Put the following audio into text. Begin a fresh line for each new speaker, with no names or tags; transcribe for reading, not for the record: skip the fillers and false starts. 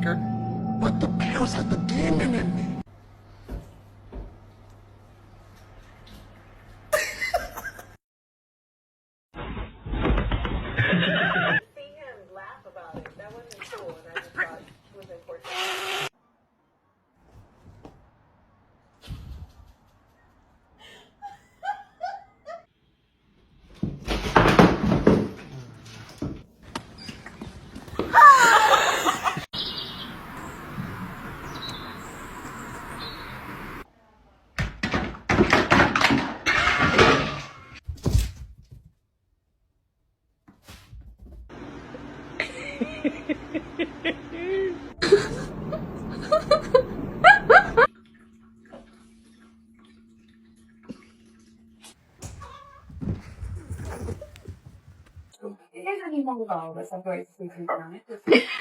liquor, but the pills had the demon in me.
See him laugh about it. That wasn't cool, and I just thought it was important.